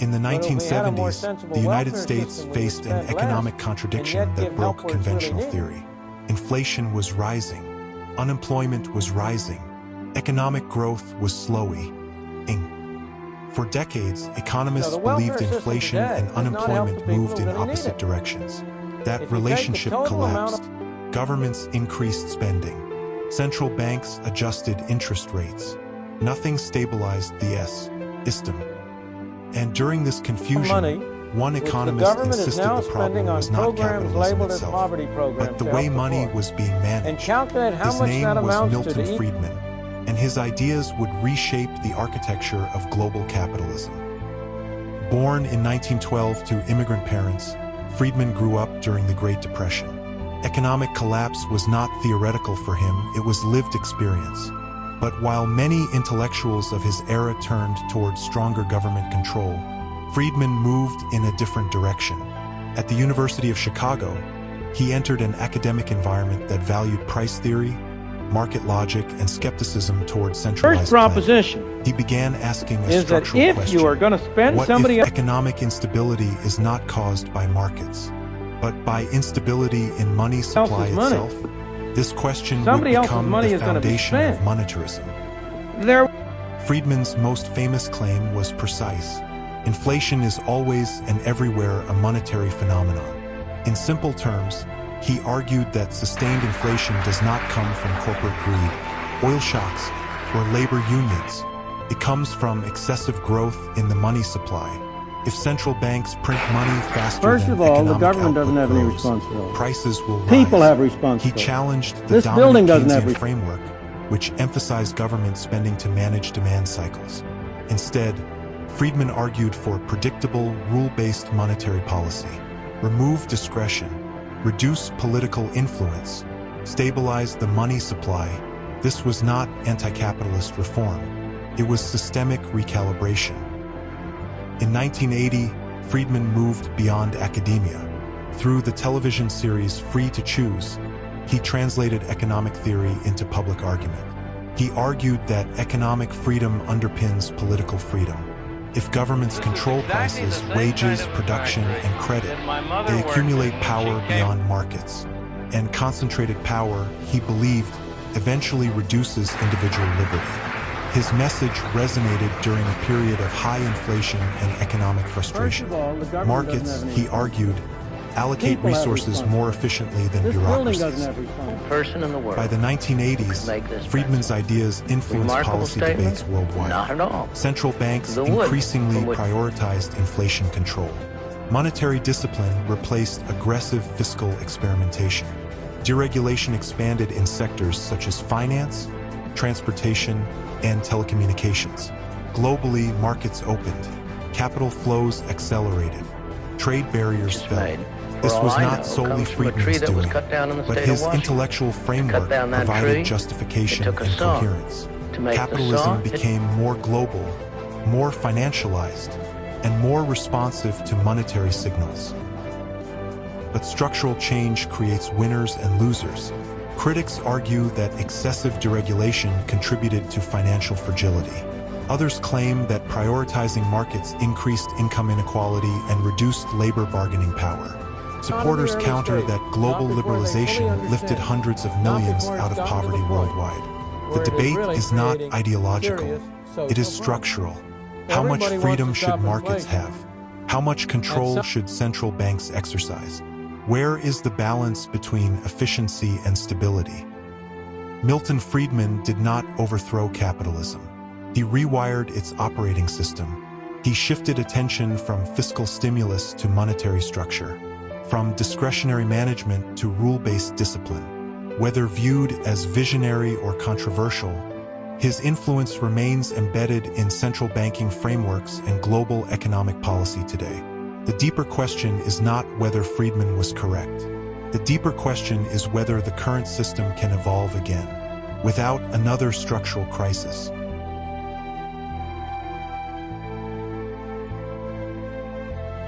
In the 1970s, the United States faced an economic contradiction that broke conventional theory. Inflation was rising, unemployment was rising, economic growth was slowing. For decades, economists believed inflation and unemployment moved in opposite directions. That relationship collapsed. Governments increased spending. Central banks adjusted interest rates. Nothing stabilized the system. And during this confusion, one economist insisted the problem was not capitalism itself, but the way money was being managed. His name was Milton Friedman, and his ideas would reshape the architecture of global capitalism. Born in 1912 to immigrant parents, Friedman grew up during the Great Depression. Economic collapse was not theoretical for him, it was lived experience. But while many intellectuals of his era turned toward stronger government control, Friedman moved in a different direction. At the University of Chicago, he entered an academic environment that valued price theory, market logic, and skepticism toward centralized First proposition planning. He began asking a is that structural if question. you are going to spend What somebody if economic instability is not caused by markets, but by instability in money supply money. itself? This question Somebody would else's become money the is going to be foundation of spent. monetarism. Friedman's most famous claim was precise. Inflation is always and everywhere a monetary phenomenon. In simple terms, he argued that sustained inflation does not come from corporate greed, oil shocks, or labor unions. It comes from excessive growth in the money supply. If central banks print money faster First than of all, the economic government doesn't output have any grows, responsibility. prices will rise. People have He responsibility. challenged the This building dominant doesn't have Keynesian framework, which emphasized government spending to manage demand cycles. Instead, Friedman argued for predictable, rule-based monetary policy, remove discretion, reduce political influence, stabilize the money supply. This was not anti-capitalist reform. It was systemic recalibration. In 1980, Friedman moved beyond academia. Through the television series Free to Choose, he translated economic theory into public argument. He argued that economic freedom underpins political freedom. If governments control prices, wages, production, and credit, they accumulate power beyond markets. And concentrated power, he believed, eventually reduces individual liberty. His message resonated during a period of high inflation and economic frustration. Markets, he argued, allocate resources more efficiently than bureaucracies. Person in the world. By the 1980s, Friedman's ideas influenced policy debates worldwide. Not at all. Central banks The wood increasingly from which- prioritized inflation control. Monetary discipline replaced aggressive fiscal experimentation. Deregulation expanded in sectors such as finance, transportation, and telecommunications. Globally, markets opened. Capital flows accelerated. Trade barriers fell. This was not solely Friedman's doing, but his intellectual framework provided justification and coherence. Capitalism became more global, more financialized, and more responsive to monetary signals. But structural change creates winners and losers. Critics argue that excessive deregulation contributed to financial fragility. Others claim that prioritizing markets increased income inequality and reduced labor bargaining power. Supporters counter that global liberalization lifted hundreds of millions out of poverty worldwide. The debate is not ideological, it is structural. How much freedom should markets have? How much control should central banks exercise? Where is the balance between efficiency and stability? Milton Friedman did not overthrow capitalism. He rewired its operating system. He shifted attention from fiscal stimulus to monetary structure, from discretionary management to rule-based discipline. Whether viewed as visionary or controversial, his influence remains embedded in central banking frameworks and global economic policy today. The deeper question is not whether Friedman was correct. The deeper question is whether the current system can evolve again, without another structural crisis.